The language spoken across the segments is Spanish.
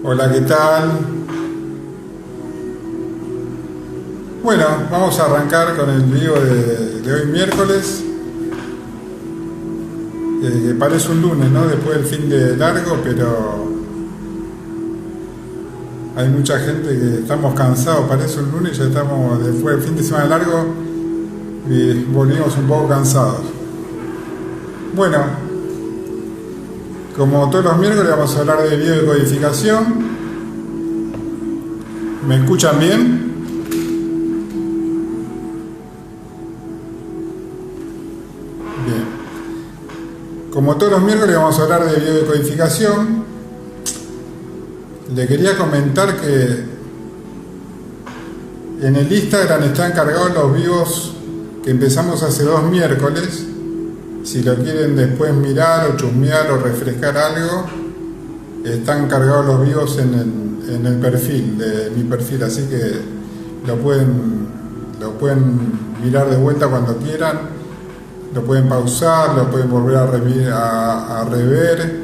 Hola, ¿qué tal? Bueno, vamos a arrancar con el vivo de hoy miércoles, que parece un lunes, ¿no? Después del fin de largo, pero hay mucha gente que estamos cansados, parece un lunes, ya estamos después del fin de semana largo y volvimos un poco cansados. Bueno, como todos los miércoles vamos a hablar de biodecodificación. ¿Me escuchan bien? Bien. Como todos los miércoles vamos a hablar de biodecodificación. Le quería comentar que en el Instagram están cargados los vivos que empezamos hace 2 miércoles. Si lo quieren después mirar o chusmear o refrescar algo, están cargados los vivos en el perfil, de mi perfil, así que lo pueden mirar de vuelta cuando quieran, lo pueden pausar, lo pueden volver a rever,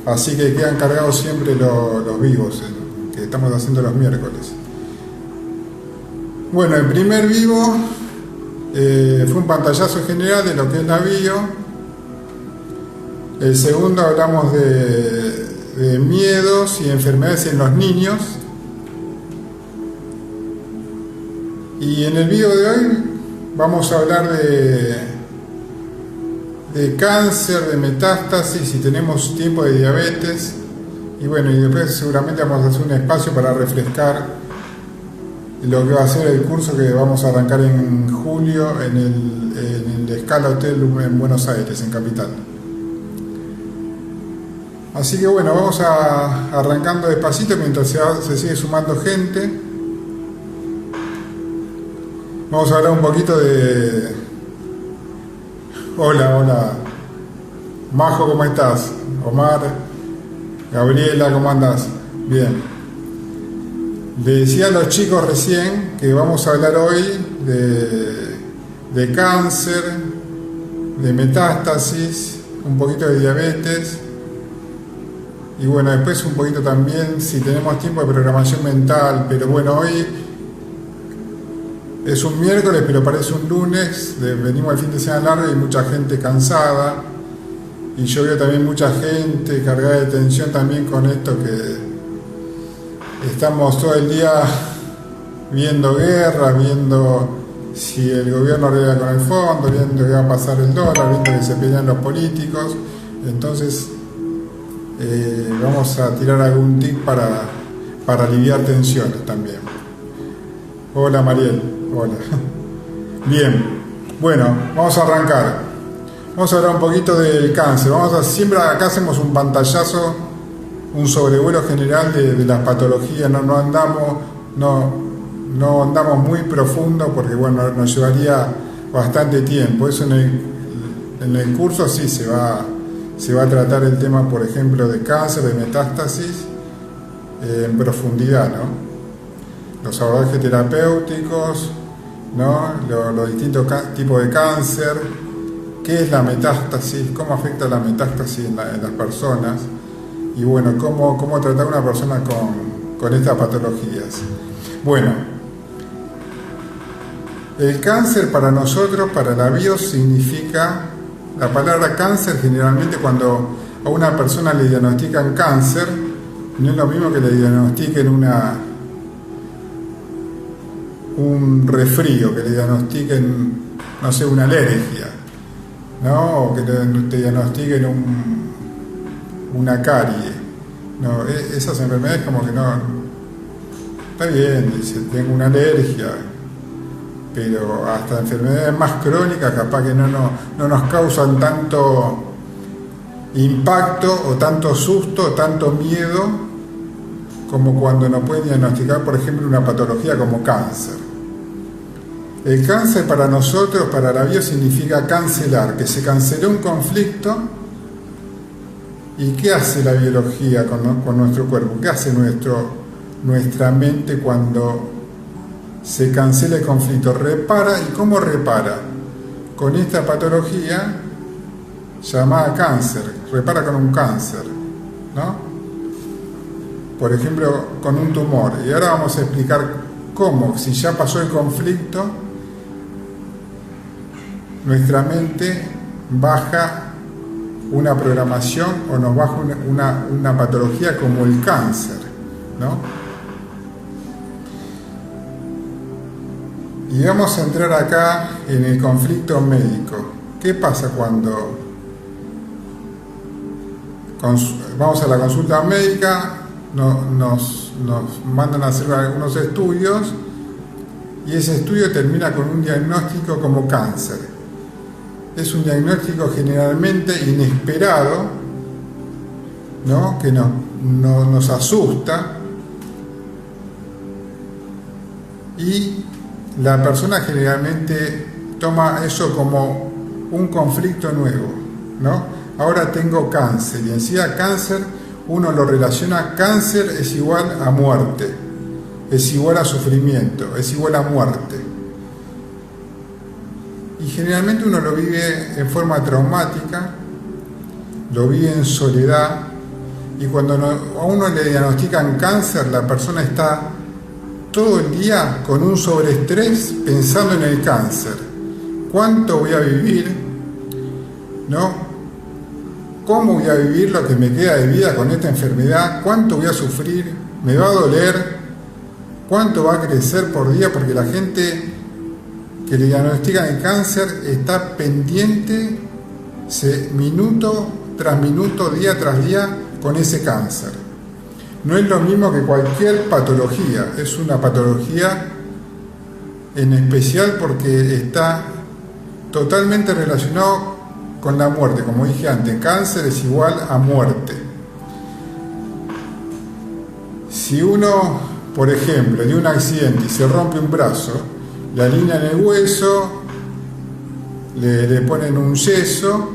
así que quedan cargados siempre los vivos que estamos haciendo los miércoles. Bueno, el primer vivo fue un pantallazo general de lo que es la bio. El segundo hablamos de miedos y enfermedades en los niños. Y en el video de hoy vamos a hablar de cáncer, de metástasis, si tenemos tiempo, de diabetes. Y bueno, y después seguramente vamos a hacer un espacio para refrescar lo que va a ser el curso que vamos a arrancar en julio en el Scala Hotel en Buenos Aires, en Capital. Así que bueno, vamos arrancando despacito mientras se sigue sumando gente. Vamos a hablar un poquito de... Hola. Majo, ¿cómo estás? Omar, Gabriela, ¿cómo andás? Bien. Le decía a los chicos recién que vamos a hablar hoy de cáncer, de metástasis, un poquito de diabetes y bueno, después un poquito también, si tenemos tiempo, de programación mental. Pero bueno, hoy es un miércoles, pero parece un lunes, venimos al fin de semana largo y mucha gente cansada, y yo veo también mucha gente cargada de tensión también con esto que estamos todo el día viendo guerra, viendo si el gobierno arregla con el fondo, viendo que va a pasar el dólar, viendo que se pelean los políticos. Entonces vamos a tirar algún tip para aliviar tensiones también. Hola Mariel, hola. Bien, bueno, vamos a arrancar. Vamos a hablar un poquito del cáncer. Siempre acá hacemos un pantallazo, un sobrevuelo general de las patologías. No andamos muy profundo porque bueno, nos llevaría bastante tiempo. Eso en el curso sí se va a tratar el tema, por ejemplo, de cáncer, de metástasis en profundidad, ¿no? Los abordajes terapéuticos, ¿no? Los distintos tipos de cáncer, qué es la metástasis, cómo afecta la metástasis en las personas. Y bueno, cómo tratar a una persona con estas patologías. Bueno, el cáncer para nosotros, para la bio, significa... La palabra cáncer, generalmente cuando a una persona le diagnostican cáncer, no es lo mismo que le diagnostiquen un resfrío, que le diagnostiquen, no sé, una alergia, ¿no? O que te diagnostiquen una carie. No, esas enfermedades como que no... Está bien, dice, tengo una alergia, pero hasta enfermedades más crónicas capaz que no nos causan tanto impacto o tanto susto o tanto miedo como cuando nos pueden diagnosticar, por ejemplo, una patología como cáncer. El cáncer para nosotros, para la bio, significa cancelar, que se canceló un conflicto. ¿Y qué hace la biología con nuestro cuerpo? ¿Qué hace nuestra mente cuando se cancela el conflicto? Repara. ¿Y cómo repara? Con esta patología llamada cáncer. Repara con un cáncer, ¿no? por ejemplo, con un tumor. Y ahora vamos a explicar cómo, si ya pasó el conflicto, nuestra mente baja una programación o nos baja una patología como el cáncer, ¿no? Y vamos a entrar acá en el conflicto médico. ¿Qué pasa cuando vamos a la consulta médica, nos mandan a hacer algunos estudios y ese estudio termina con un diagnóstico como cáncer? Es un diagnóstico generalmente inesperado, ¿no? Que nos asusta, y la persona generalmente toma eso como un conflicto nuevo, ¿no? Ahora tengo cáncer, y encima cáncer uno lo relaciona, cáncer es igual a muerte, es igual a sufrimiento, es igual a muerte. Y generalmente uno lo vive en forma traumática, lo vive en soledad, y cuando a uno le diagnostican cáncer, la persona está todo el día con un sobreestrés pensando en el cáncer. ¿Cuánto voy a vivir? ¿No? ¿Cómo voy a vivir lo que me queda de vida con esta enfermedad? ¿Cuánto voy a sufrir? ¿Me va a doler? ¿Cuánto va a crecer por día? Porque la gente que le diagnostican el cáncer está pendiente minuto tras minuto, día tras día, con ese cáncer. No es lo mismo que cualquier patología, es una patología en especial porque está totalmente relacionado con la muerte. Como dije antes, cáncer es igual a muerte. Si uno, por ejemplo, de un accidente y se rompe un brazo, le alinean el hueso, le ponen un yeso,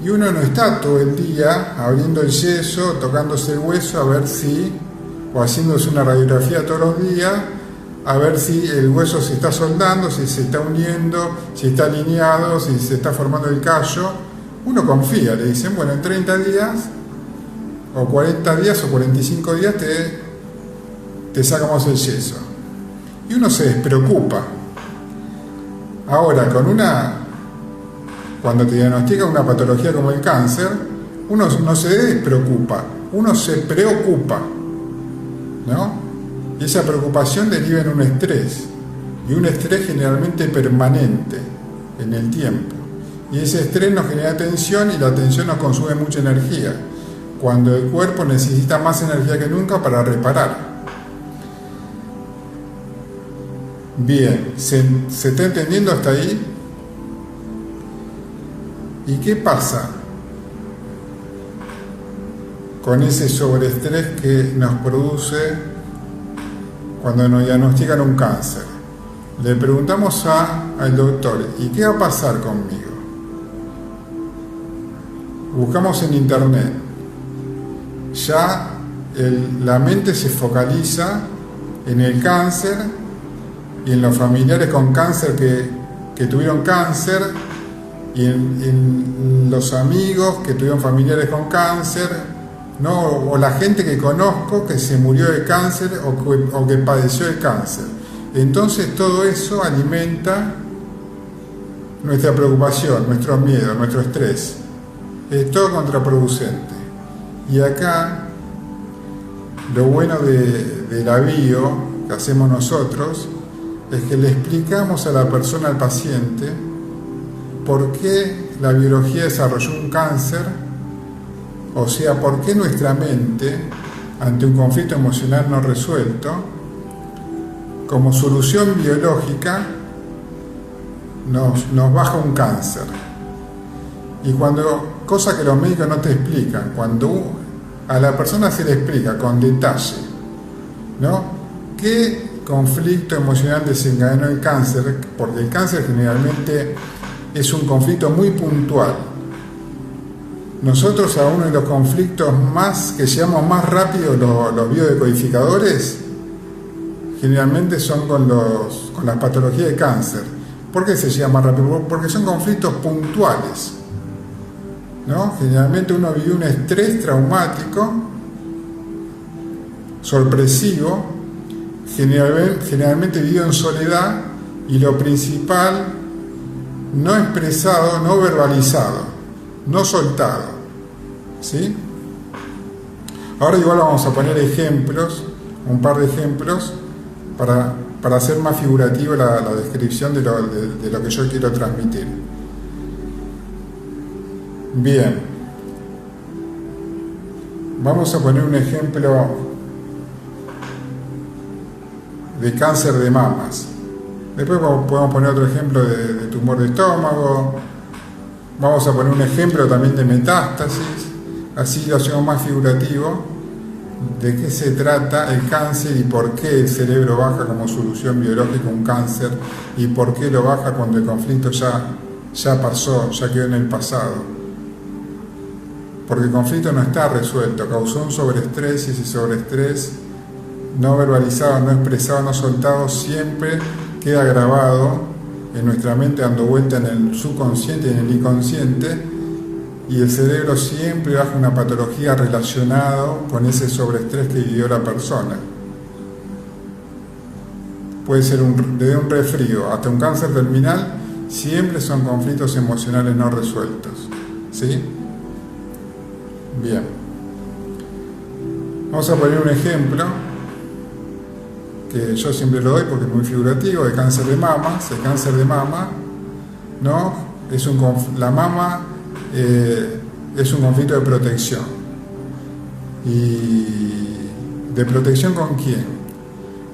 y uno no está todo el día abriendo el yeso, tocándose el hueso a ver si, o haciéndose una radiografía todos los días, a ver si el hueso se está soldando, si se está uniendo, si está alineado, si se está formando el callo. Uno confía, le dicen, bueno, en 30 días, o 40 días, o 45 días te sacamos el yeso. Y uno se despreocupa. Ahora, cuando te diagnostican una patología como el cáncer, uno no se despreocupa, uno se preocupa, ¿no? Y esa preocupación deriva en un estrés, y un estrés generalmente permanente en el tiempo. Y ese estrés nos genera tensión, y la tensión nos consume mucha energía, cuando el cuerpo necesita más energía que nunca para reparar. Bien, ¿se está entendiendo hasta ahí? ¿Y qué pasa con ese sobreestrés que nos produce cuando nos diagnostican un cáncer? Le preguntamos al doctor, ¿y qué va a pasar conmigo? Buscamos en internet. Ya la mente se focaliza en el cáncer y en los familiares con cáncer que tuvieron cáncer, y en los amigos que tuvieron familiares con cáncer, ¿no? O la gente que conozco que se murió de cáncer o que padeció de cáncer. Entonces todo eso alimenta nuestra preocupación, nuestro miedo, nuestro estrés. Es todo contraproducente. Y acá lo bueno de la bio que hacemos nosotros es que le explicamos a la persona, al paciente, por qué la biología desarrolló un cáncer, o sea, por qué nuestra mente, ante un conflicto emocional no resuelto, como solución biológica, nos baja un cáncer. Y cosa que los médicos no te explican, cuando a la persona se le explica con detalle, ¿no? ¿Qué conflicto emocional desencadenó el cáncer? Porque el cáncer generalmente es un conflicto muy puntual. Nosotros, a uno de los conflictos que llevamos más rápido los biodecodificadores, generalmente son con las patologías de cáncer. ¿Por qué se lleva más rápido? Porque son conflictos puntuales, ¿no? Generalmente uno vive un estrés traumático sorpresivo, generalmente vivido en soledad, y lo principal, no expresado, no verbalizado, no soltado. ¿Sí? Ahora igual vamos a poner ejemplos, un par de ejemplos, para hacer más figurativa la descripción de lo que yo quiero transmitir. Bien, vamos a poner un ejemplo de cáncer de mamas. Después podemos poner otro ejemplo de tumor de estómago. Vamos a poner un ejemplo también de metástasis. Así lo hacemos más figurativo de qué se trata el cáncer y por qué el cerebro baja como solución biológica un cáncer y por qué lo baja cuando el conflicto ya pasó, ya quedó en el pasado. Porque el conflicto no está resuelto, causó un sobreestrés y ese sobreestrés no verbalizado, no expresado, no soltado, siempre queda grabado en nuestra mente, dando vuelta en el subconsciente y en el inconsciente, y el cerebro siempre baja una patología relacionada con ese sobreestrés que vivió la persona. Puede ser desde un resfrío hasta un cáncer terminal, siempre son conflictos emocionales no resueltos. ¿Sí? Bien. Vamos a poner un ejemplo que yo siempre lo doy porque es muy figurativo, de cáncer de mama. El cáncer de mama, ¿no? La mama es un conflicto de protección. ¿Y de protección con quién?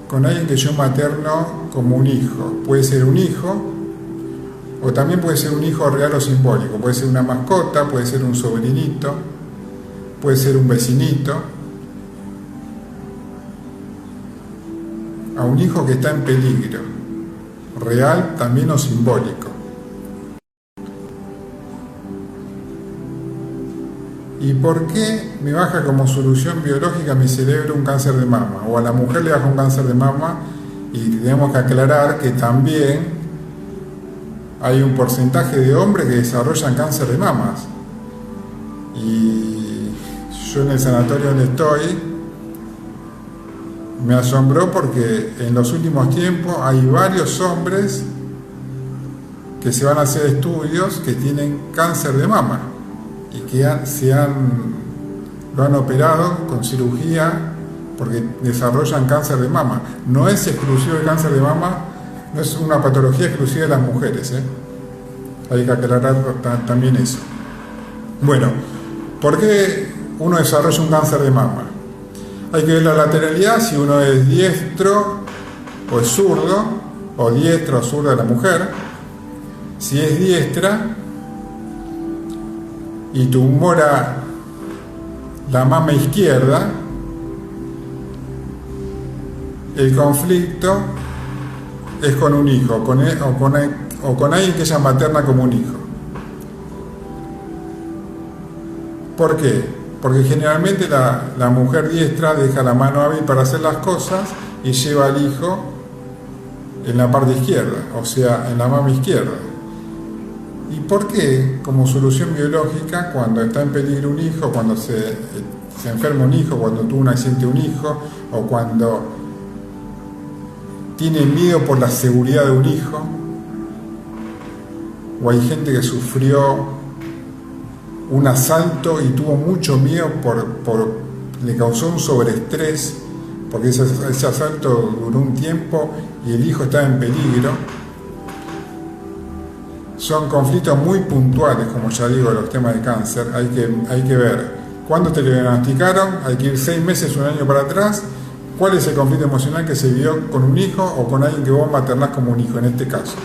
Con alguien que yo materno como un hijo. Puede ser un hijo, o también puede ser un hijo real o simbólico. Puede ser una mascota, puede ser un sobrinito, puede ser un vecinito. A un hijo que está en peligro, real también o simbólico. ¿Y por qué me baja como solución biológica a mi cerebro un cáncer de mama? O a la mujer le baja un cáncer de mama, y tenemos que aclarar que también hay un porcentaje de hombres que desarrollan cáncer de mamas. Y yo en el sanatorio donde estoy, me asombró porque en los últimos tiempos hay varios hombres que se van a hacer estudios que tienen cáncer de mama y que lo han operado con cirugía porque desarrollan cáncer de mama. No es exclusivo el cáncer de mama, no es una patología exclusiva de las mujeres, ¿eh? Hay que aclarar también eso. Bueno, ¿por qué uno desarrolla un cáncer de mama? Hay que ver la lateralidad, si uno es diestro o es zurdo, o diestra o zurda de la mujer. Si es diestra y tumora la mama izquierda, el conflicto es con un hijo, o con alguien que ella materna como un hijo. ¿Por qué? Porque generalmente la mujer diestra deja la mano hábil para hacer las cosas y lleva al hijo en la parte izquierda, o sea, en la mama izquierda. ¿Y por qué? Como solución biológica, cuando está en peligro un hijo, cuando se enferma un hijo, cuando tuvo un accidente un hijo, o cuando tiene miedo por la seguridad de un hijo, o hay gente que sufrió un asalto y tuvo mucho miedo le causó un sobreestrés porque ese asalto duró un tiempo y el hijo estaba en peligro. Son conflictos muy puntuales, como ya digo, los temas de cáncer. Hay que ver cuándo te lo diagnosticaron, hay que ir 6 meses, un año para atrás, cuál es el conflicto emocional que se vivió con un hijo o con alguien que vos maternás como un hijo en este caso.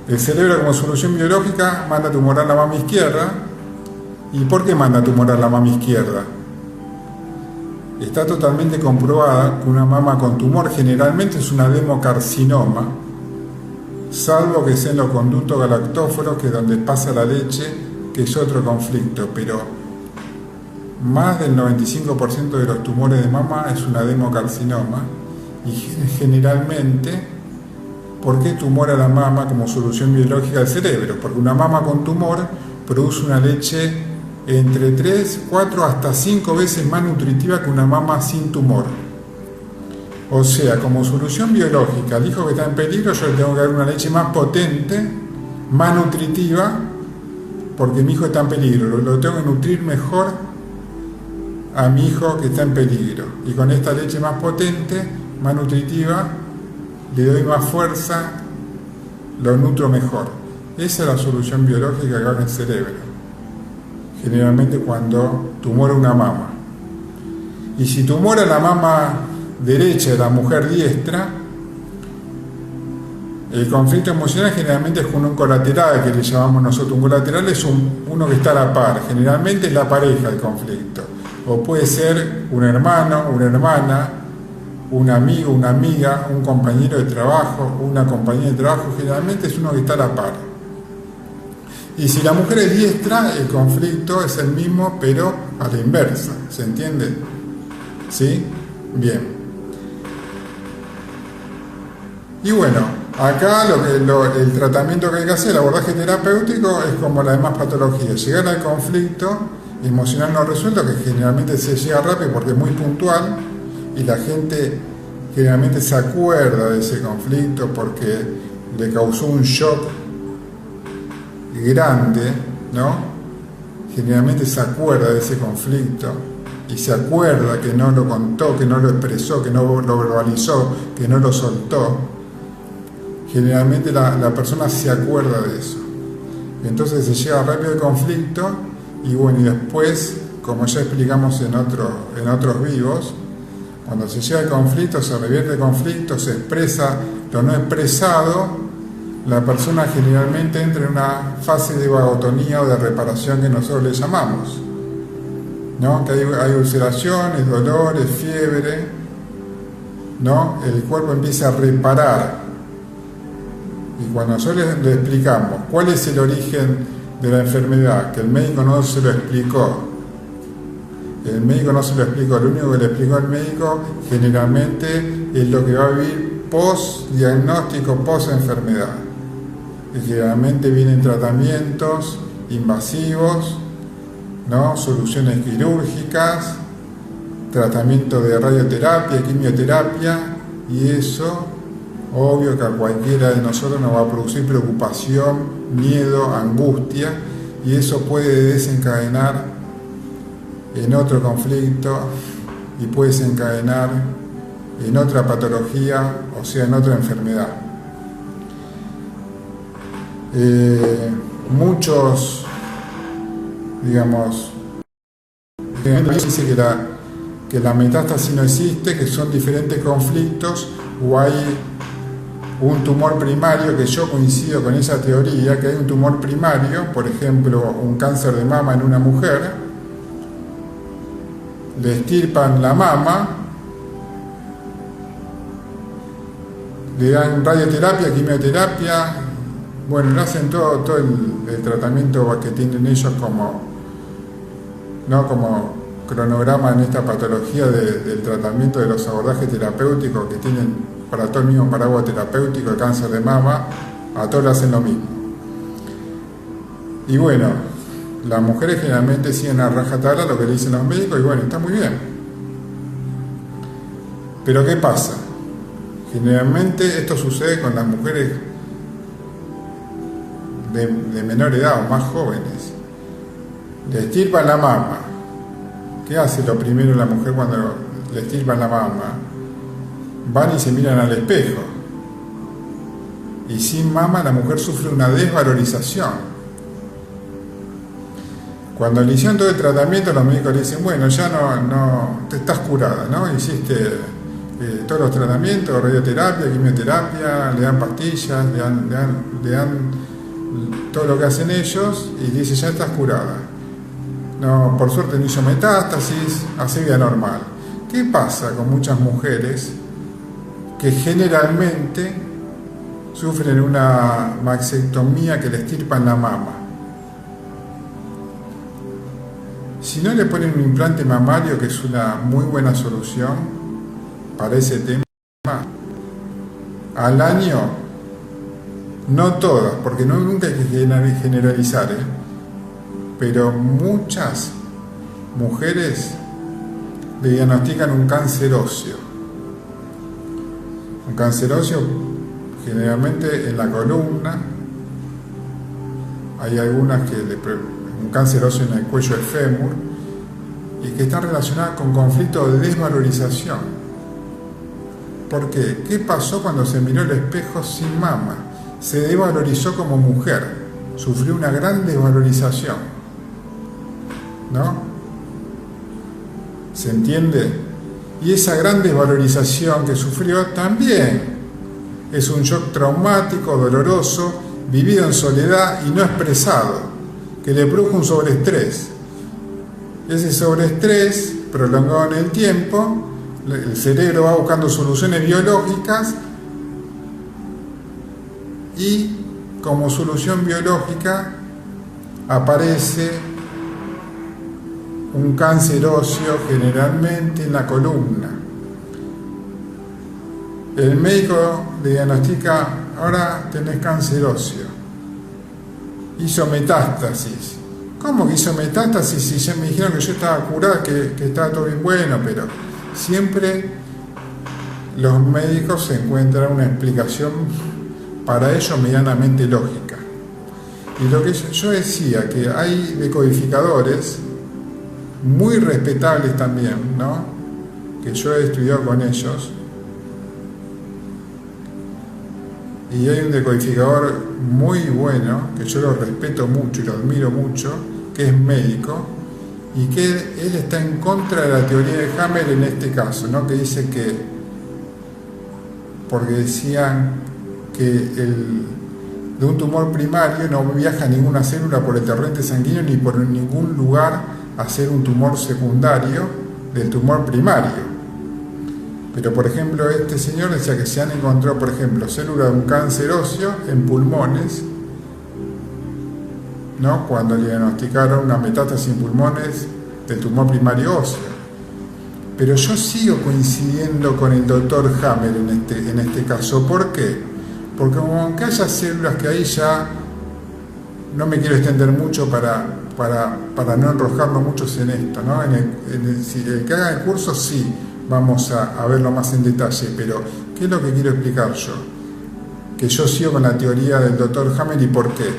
El cerebro como solución biológica manda a tumorar la mama izquierda. ¿Y por qué manda a tumorar la mama izquierda? Está totalmente comprobada que una mama con tumor generalmente es un adenocarcinoma, salvo que sea en los conductos galactóforos, que es donde pasa la leche, que es otro conflicto, pero más del 95% de los tumores de mama es un adenocarcinoma, y generalmente, ¿por qué tumora la mama como solución biológica del cerebro? Porque una mama con tumor produce una leche entre 3, 4 hasta 5 veces más nutritiva que una mama sin tumor. O sea, como solución biológica al hijo que está en peligro, yo le tengo que dar una leche más potente, más nutritiva, porque mi hijo está en peligro. Lo tengo que nutrir mejor a mi hijo que está en peligro. Y con esta leche más potente, más nutritiva, le doy más fuerza, lo nutro mejor. Esa es la solución biológica que va en el cerebro. Generalmente cuando tumora una mama. Y si tumora la mama derecha de la mujer diestra, el conflicto emocional generalmente es con un colateral, que le llamamos nosotros. Un colateral es uno que está a la par, generalmente es la pareja el conflicto. O puede ser un hermano, una hermana, un amigo, una amiga, un compañero de trabajo, una compañera de trabajo, generalmente es uno que está a la par. Y si la mujer es diestra, el conflicto es el mismo, pero a la inversa, ¿se entiende? ¿Sí? Bien. Y bueno, acá el tratamiento que hay que hacer, el abordaje terapéutico, es como las demás patologías. Llegar al conflicto emocional no resuelto, que generalmente se llega rápido porque es muy puntual, y la gente generalmente se acuerda de ese conflicto porque le causó un shock grande, ¿no? Generalmente se acuerda de ese conflicto y se acuerda que no lo contó, que no lo expresó, que no lo verbalizó, que no lo soltó. Generalmente la persona se acuerda de eso. Entonces se llega rápido el conflicto y bueno, y después, como ya explicamos en otros vivos, cuando se llega al conflicto, se revierte el conflicto, se expresa lo no expresado, la persona generalmente entra en una fase de vagotonía o de reparación que nosotros le llamamos, ¿no? Que hay ulceraciones, dolores, fiebre, ¿no? El cuerpo empieza a reparar. Y cuando nosotros le explicamos cuál es el origen de la enfermedad, que el médico no se lo explicó, lo único que le explicó al médico generalmente es lo que va a vivir post-diagnóstico, post-enfermedad. Y generalmente vienen tratamientos invasivos, ¿no? Soluciones quirúrgicas, tratamiento de radioterapia, quimioterapia, y eso, obvio que a cualquiera de nosotros nos va a producir preocupación, miedo, angustia, y eso puede desencadenar en otro conflicto y puede desencadenar en otra patología, o sea, en otra enfermedad. Muchos, digamos, dice que la metástasis no existe, que son diferentes conflictos, o hay un tumor primario, que yo coincido con esa teoría, que hay un tumor primario, por ejemplo, un cáncer de mama en una mujer, le extirpan la mama, le dan radioterapia, quimioterapia, bueno, le hacen todo el tratamiento que tienen ellos como cronograma en esta patología del tratamiento de los abordajes terapéuticos que tienen para todo el mismo paraguas terapéutico, el cáncer de mama, a todos le hacen lo mismo. Y bueno, las mujeres generalmente siguen a rajatabla lo que le dicen los médicos y bueno, está muy bien. Pero ¿qué pasa? Generalmente esto sucede con las mujeres de menor edad o más jóvenes. Le extirpan la mama. ¿Qué hace lo primero la mujer cuando le extirpan la mama? Van y se miran al espejo. Y sin mama la mujer sufre una desvalorización. Cuando le hicieron todo el tratamiento, los médicos le dicen, bueno, ya no te estás curada, ¿no? Hiciste todos los tratamientos, radioterapia, quimioterapia, le dan pastillas, le dan todo lo que hacen ellos y dice, ya estás curada. No, por suerte no hizo metástasis, así vida normal. ¿Qué pasa con muchas mujeres que generalmente sufren una mastectomía que le extirpan la mama? Si no le ponen un implante mamario, que es una muy buena solución para ese tema, al año, no todas, porque nunca hay que generalizar, pero muchas mujeres le diagnostican un cáncer óseo. Un cáncer óseo generalmente en la columna, hay algunas que un cáncer óseo en el cuello del fémur, y que está relacionada con conflicto de desvalorización. ¿Por qué? ¿Qué pasó cuando se miró el espejo sin mama? Se desvalorizó como mujer, sufrió una gran desvalorización, ¿no? ¿Se entiende? Y esa gran desvalorización que sufrió también es un shock traumático, doloroso, vivido en soledad y no expresado, que le produjo un sobreestrés. Ese sobreestrés prolongado en el tiempo, el cerebro va buscando soluciones biológicas y como solución biológica aparece un cáncer óseo generalmente en la columna. El médico le diagnostica: ahora tenés cáncer óseo. Hizo metástasis. ¿Cómo que hizo metástasis? Si ya me dijeron que yo estaba curada, que estaba todo bien. Bueno, pero siempre los médicos encuentran una explicación para ello medianamente lógica. Y lo que yo decía, que hay decodificadores muy respetables también, ¿no? Que yo he estudiado con ellos. Y hay un decodificador muy bueno, que yo lo respeto mucho y lo admiro mucho, que es médico, y que él está en contra de la teoría de Hammer en este caso, ¿no? Que dice que, porque decían que de un tumor primario no viaja ninguna célula por el torrente sanguíneo ni por ningún lugar a ser un tumor secundario del tumor primario. Pero, por ejemplo, este señor decía que se han encontrado, por ejemplo, células de un cáncer óseo en pulmones, ¿no? Cuando le diagnosticaron una metástasis en pulmones del tumor primario óseo. Pero yo sigo coincidiendo con el doctor Hammer en este caso. ¿Por qué? Porque aunque haya células que ahí ya no me quiero extender mucho para no enrojarnos muchos en esto, ¿no? Si el que haga el curso sí vamos a verlo más en detalle, pero ¿qué es lo que quiero explicar yo? Que yo sigo con la teoría del doctor Hammer. ¿Y por qué?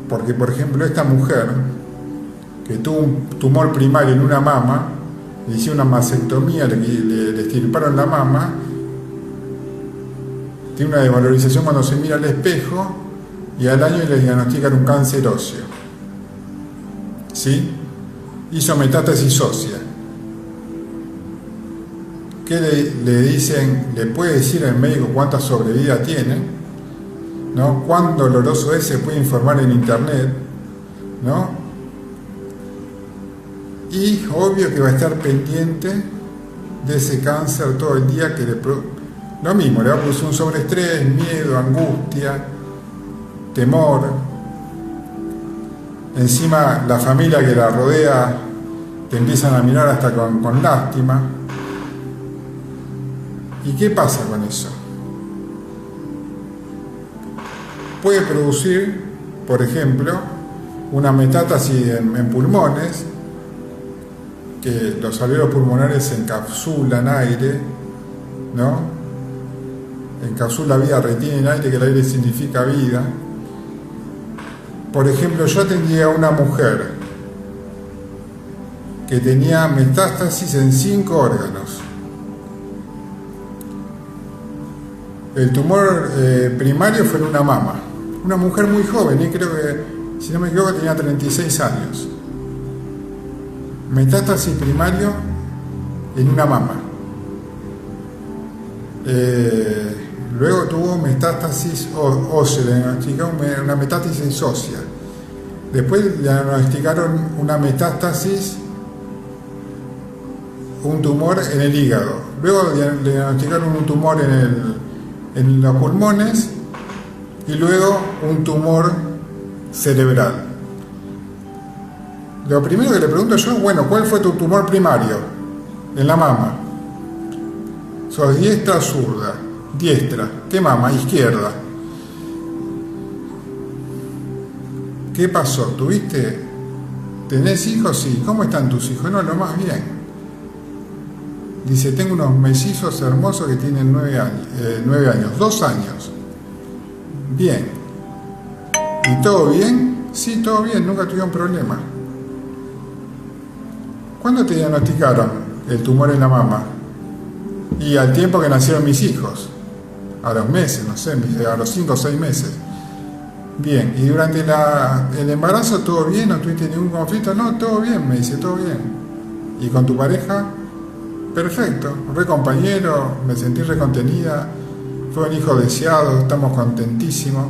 Porque, por ejemplo, esta mujer que tuvo un tumor primario en una mama, le hicieron una mastectomía, le extirparon la mama, tiene una desvalorización cuando se mira al espejo y al año le diagnostican un cáncer óseo. ¿Sí? Hizo metástasis ósea. ¿Qué le dicen? ¿Le puede decir al médico cuánta sobrevida tiene? ¿No? ¿Cuán doloroso es? Se puede informar en internet, ¿no? Y obvio que va a estar pendiente de ese cáncer todo el día, que lo mismo, le va a producir un sobreestrés, miedo, angustia, temor. Encima la familia que la rodea te empiezan a mirar hasta con lástima. ¿Y qué pasa con eso? Puede producir, por ejemplo, una metástasis en pulmones, que los alveolos pulmonares encapsulan aire, ¿no? Encapsula vida, retienen aire, que el aire significa vida. Por ejemplo, yo atendí a una mujer que tenía metástasis en 5 órganos. El tumor primario fue en una mama. Una mujer muy joven, y creo que, si no me equivoco, tenía 36 años. Metástasis primario en una mama. Luego tuvo metástasis ósea, le diagnosticaron una metástasis ósea. Después le diagnosticaron una metástasis, un tumor en el hígado. Luego le diagnosticaron un tumor en los pulmones y luego un tumor cerebral. Lo primero que le pregunto yo, bueno, ¿cuál fue tu tumor primario? En la mama. ¿Sos diestra o zurda? Diestra. ¿Qué mama? Izquierda. ¿Qué pasó? ¿Tenés hijos? Sí. ¿Cómo están tus hijos? No, lo más bien. Dice, tengo unos mellizos hermosos que tienen 9 años, 2 años. Bien. ¿Y todo bien? Sí, todo bien, nunca tuvieron problema. ¿Cuándo te diagnosticaron el tumor en la mama? Y al tiempo que nacieron mis hijos. A los meses, no sé, a los 5 o 6 meses. Bien, y durante el embarazo, ¿todo bien? ¿No tuviste ningún conflicto? No, todo bien, me dice, todo bien. ¿Y con tu pareja? Perfecto, re compañero, me sentí recontenida, fue un hijo deseado, estamos contentísimos.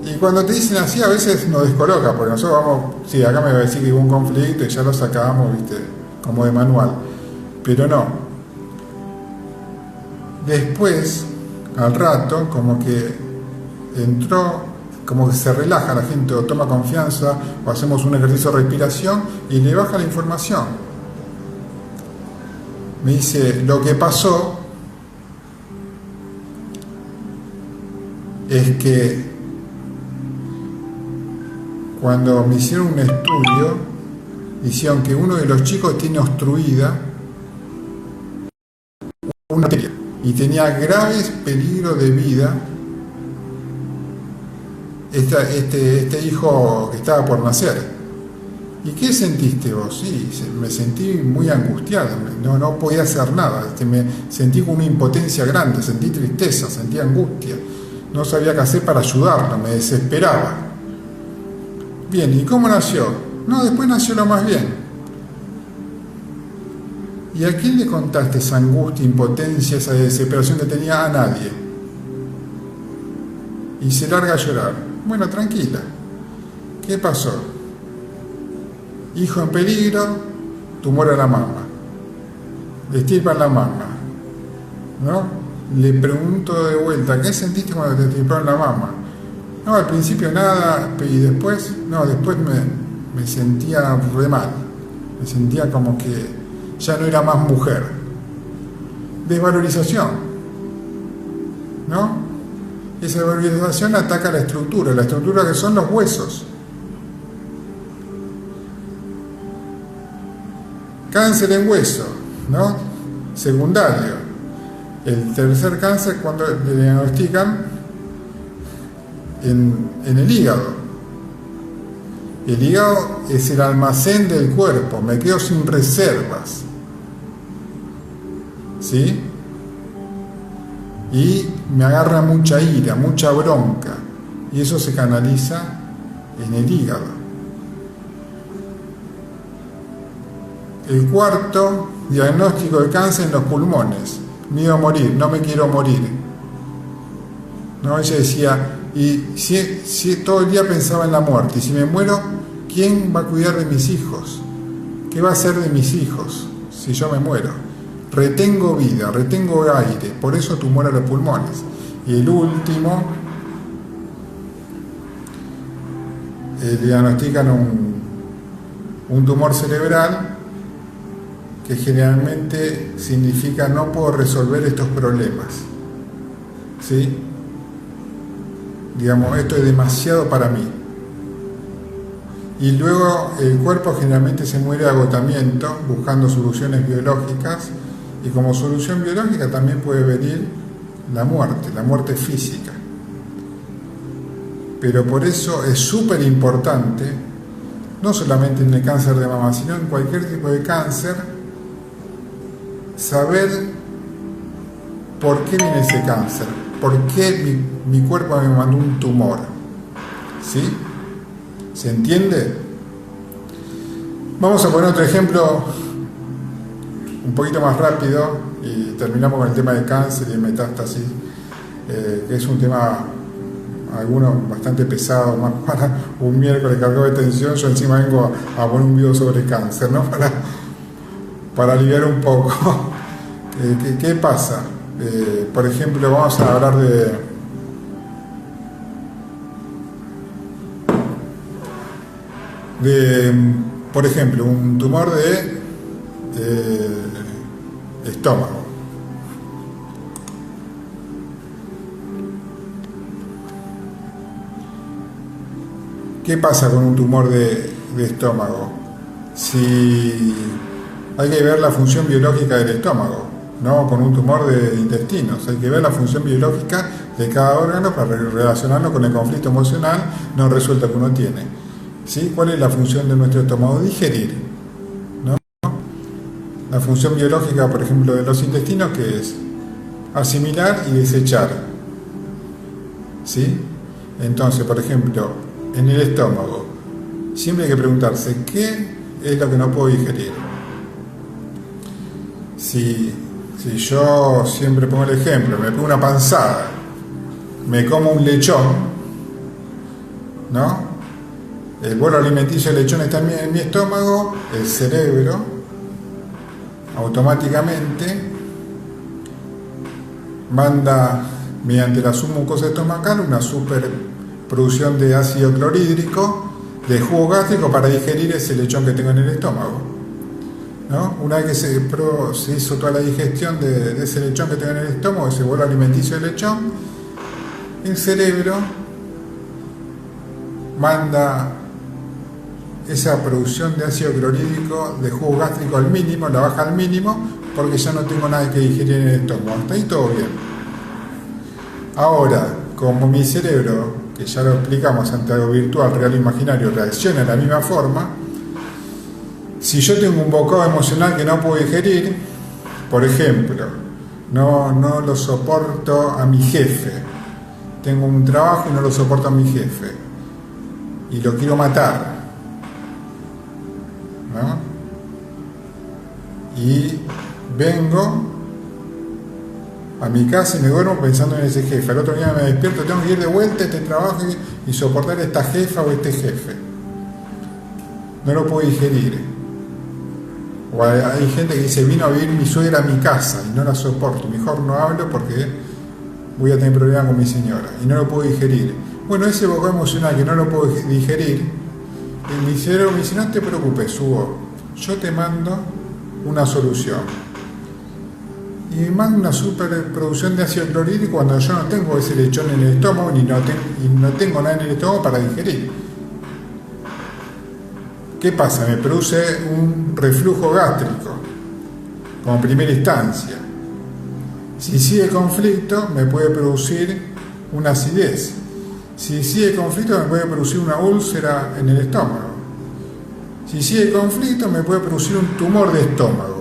Y cuando te dicen así, a veces nos descoloca, porque nosotros vamos, sí, acá me va a decir que hubo un conflicto y ya lo sacamos, viste, como de manual. Pero no. Después, al rato, como que se relaja la gente, o toma confianza, o hacemos un ejercicio de respiración y le baja la información. Me dice, lo que pasó es que cuando me hicieron un estudio, hicieron que uno de los chicos tiene obstruida una arteria y tenía graves peligros de vida. Este hijo que estaba por nacer. ¿Y qué sentiste vos? Sí, me sentí muy angustiado, no podía hacer nada, me sentí con una impotencia grande, sentí tristeza, sentí angustia, no sabía qué hacer para ayudarlo, me desesperaba. Bien, ¿y cómo nació? No, después nació lo más bien. ¿Y a quién le contaste esa angustia, impotencia, esa desesperación que tenía? A nadie. Y se larga a llorar. Bueno, tranquila. ¿Qué pasó? Hijo en peligro, tumor a la mama. Le estirpan la mama. ¿No? Le pregunto de vuelta, ¿qué sentiste cuando te estirparon la mama? No, al principio nada, y después, después me sentía re mal. Me sentía como que ya no era más mujer. Desvalorización. ¿No? Esa desvalorización ataca la estructura que son los huesos. Cáncer en hueso, ¿no? Secundario. El tercer cáncer cuando le diagnostican en el hígado. El hígado es el almacén del cuerpo, me quedo sin reservas. ¿Sí? Y me agarra mucha ira, mucha bronca. Y eso se canaliza en el hígado. El cuarto, diagnóstico de cáncer en los pulmones. Miedo a morir, no me quiero morir. ¿No? Ella decía, y si todo el día pensaba en la muerte, y si me muero, ¿quién va a cuidar de mis hijos? ¿Qué va a hacer de mis hijos si yo me muero? Retengo vida, retengo aire, por eso tumor a los pulmones. Y el último, le diagnostican un tumor cerebral, que generalmente significa no puedo resolver estos problemas. ¿Sí? Digamos, esto es demasiado para mí. Y luego el cuerpo generalmente se muere de agotamiento, buscando soluciones biológicas, y como solución biológica también puede venir la muerte física. Pero por eso es súper importante, no solamente en el cáncer de mama, sino en cualquier tipo de cáncer, saber por qué viene ese cáncer, por qué mi cuerpo me mandó un tumor. ¿Sí? ¿Se entiende? Vamos a poner otro ejemplo un poquito más rápido y terminamos con el tema de cáncer y metástasis, que es un tema, algunos bastante pesado, más para un miércoles cargado de tensión. Yo encima vengo a poner un video sobre cáncer, ¿no? Para aliviar un poco. ¿Qué pasa? Por ejemplo, vamos a hablar por ejemplo, un tumor de estómago. ¿Qué pasa con un tumor de estómago? Si hay que ver la función biológica del estómago, no con un tumor de intestinos, hay que ver la función biológica de cada órgano para relacionarlo con el conflicto emocional no resuelto que uno tiene. ¿Sí? ¿Cuál es la función de nuestro estómago? Digerir, ¿no? La función biológica, por ejemplo, de los intestinos, que es asimilar y desechar. ¿Sí? Entonces, por ejemplo, en el estómago, siempre hay que preguntarse, ¿qué es lo que no puedo digerir? Si yo siempre pongo el ejemplo, me pongo una panzada, me como un lechón, ¿no? El bolo alimenticio del lechón está en mi estómago, el cerebro automáticamente manda mediante la submucosa estomacal una superproducción de ácido clorhídrico, de jugo gástrico para digerir ese lechón que tengo en el estómago, ¿no? Una vez que se hizo toda la digestión de ese lechón que tengo en el estómago, ese bolo alimenticio del lechón, el cerebro manda esa producción de ácido clorhídrico de jugo gástrico al mínimo, la baja al mínimo, porque ya no tengo nada que digerir en el estómago. Hasta ahí todo bien. Ahora, como mi cerebro, que ya lo explicamos ante algo virtual, real o imaginario, reacciona de la misma forma, si yo tengo un bocado emocional que no puedo digerir, por ejemplo, no lo soporto a mi jefe, tengo un trabajo y no lo soporto a mi jefe, y lo quiero matar, ¿no? Y vengo a mi casa y me duermo pensando en ese jefe. Al otro día me despierto, tengo que ir de vuelta a este trabajo y soportar a esta jefa o este jefe. No lo puedo digerir. O hay gente que dice, vino a vivir mi suegra a mi casa y no la soporto. Mejor no hablo porque voy a tener problemas con mi señora y no lo puedo digerir. Bueno, ese bocado emocional que no lo puedo digerir, mi cerebro me dice, no te preocupes, Hugo, yo te mando una solución. Y me manda una superproducción de ácido clorhídrico cuando yo no tengo ese lechón en el estómago y no tengo nada en el estómago para digerir. ¿Qué pasa? Me produce un reflujo gástrico como primera instancia. Si sigue el conflicto, me puede producir una acidez. Si sigue el conflicto, me puede producir una úlcera en el estómago. Si sigue el conflicto, me puede producir un tumor de estómago.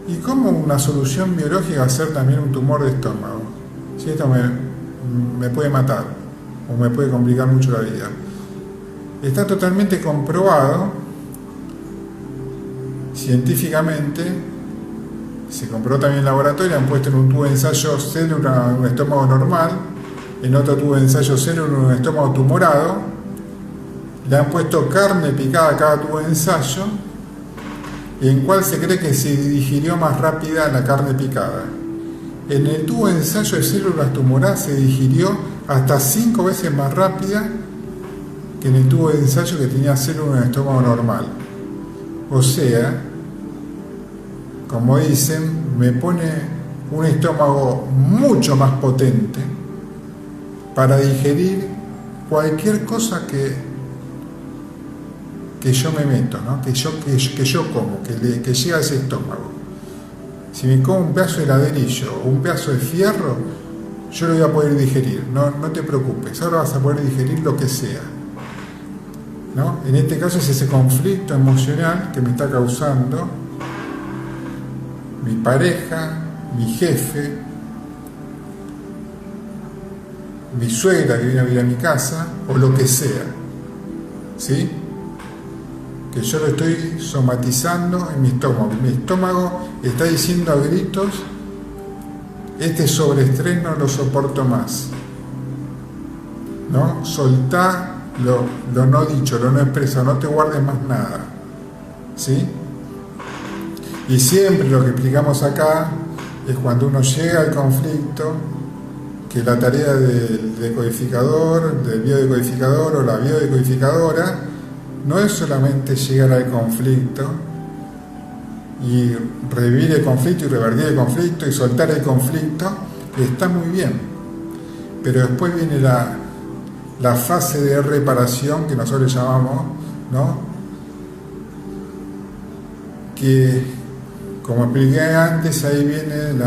¿Y cómo una solución biológica va a ser también un tumor de estómago? Si esto me puede matar o me puede complicar mucho la vida. Está totalmente comprobado científicamente, se comprobó también en laboratorio, han puesto en un tubo de ensayo célula un estómago normal, en otro tubo de ensayo célula un estómago tumorado, le han puesto carne picada a cada tubo de ensayo, y en cuál se cree que se digirió más rápida la carne picada. En el tubo de ensayo de células tumoradas se digirió hasta 5 veces más rápida que en el tubo de ensayo que tenía células en el estómago normal. O sea, como dicen, me pone un estómago mucho más potente para digerir cualquier cosa que yo me meto, ¿no? que yo como, que llega a ese estómago. Si me como un pedazo de ladrillo o un pedazo de fierro, yo lo voy a poder digerir, no te preocupes, ahora vas a poder digerir lo que sea, ¿no? En este caso es ese conflicto emocional que me está causando mi pareja, mi jefe, mi suegra que viene a vivir a mi casa, o lo que sea, ¿sí? Que yo lo estoy somatizando en mi estómago. Mi estómago está diciendo a gritos, este sobreestrés no lo soporto más, ¿no? Soltá lo no dicho, lo no expresado, no te guardes más nada, ¿sí? Y siempre lo que explicamos acá es cuando uno llega al conflicto, que la tarea del decodificador, del biodecodificador o la biodecodificadora, no es solamente llegar al conflicto y revivir el conflicto y revertir el conflicto y soltar el conflicto, que está muy bien, pero después viene la fase de reparación que nosotros llamamos, ¿no? Que, como expliqué antes, ahí vienen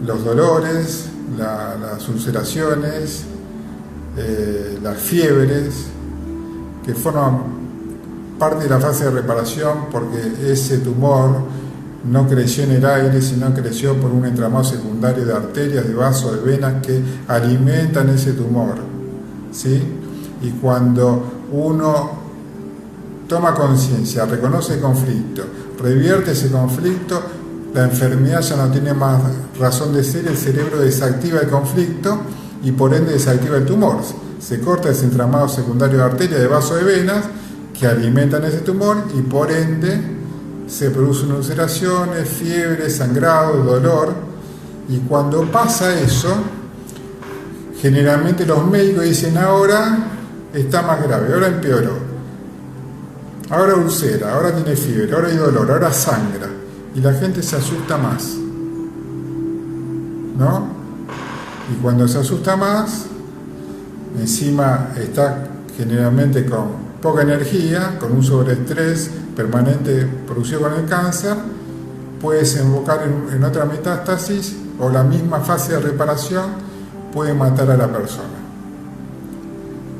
los dolores, las ulceraciones, las fiebres, que forman parte de la fase de reparación porque ese tumor no creció en el aire, sino creció por un entramado secundario de arterias, de vasos, de venas que alimentan ese tumor, ¿sí? Y cuando uno toma conciencia, reconoce el conflicto, revierte ese conflicto, la enfermedad ya no tiene más razón de ser, el cerebro desactiva el conflicto y por ende desactiva el tumor. Se corta ese entramado secundario de arterias, de vasos, de venas que alimentan ese tumor y por ende se producen ulceraciones, fiebre, sangrado, dolor. Y cuando pasa eso, generalmente los médicos dicen: ahora está más grave, ahora empeoró, ahora ulcera, ahora tiene fiebre, ahora hay dolor, ahora sangra. Y la gente se asusta más, ¿no? Y cuando se asusta más, encima está generalmente con poca energía, con un sobreestrés permanente producido con el cáncer, puede desembocar en otra metástasis, o la misma fase de reparación puede matar a la persona.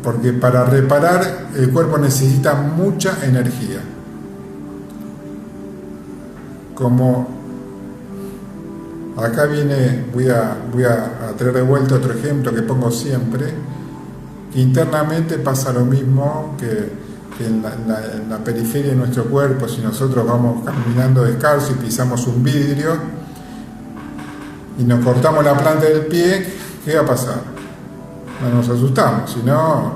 Porque para reparar el cuerpo necesita mucha energía. Como acá viene, voy a traer de vuelta otro ejemplo que pongo siempre. Internamente pasa lo mismo que en la periferia de nuestro cuerpo. Si nosotros vamos caminando descalzo y pisamos un vidrio y nos cortamos la planta del pie, ¿qué va a pasar? No nos asustamos, sino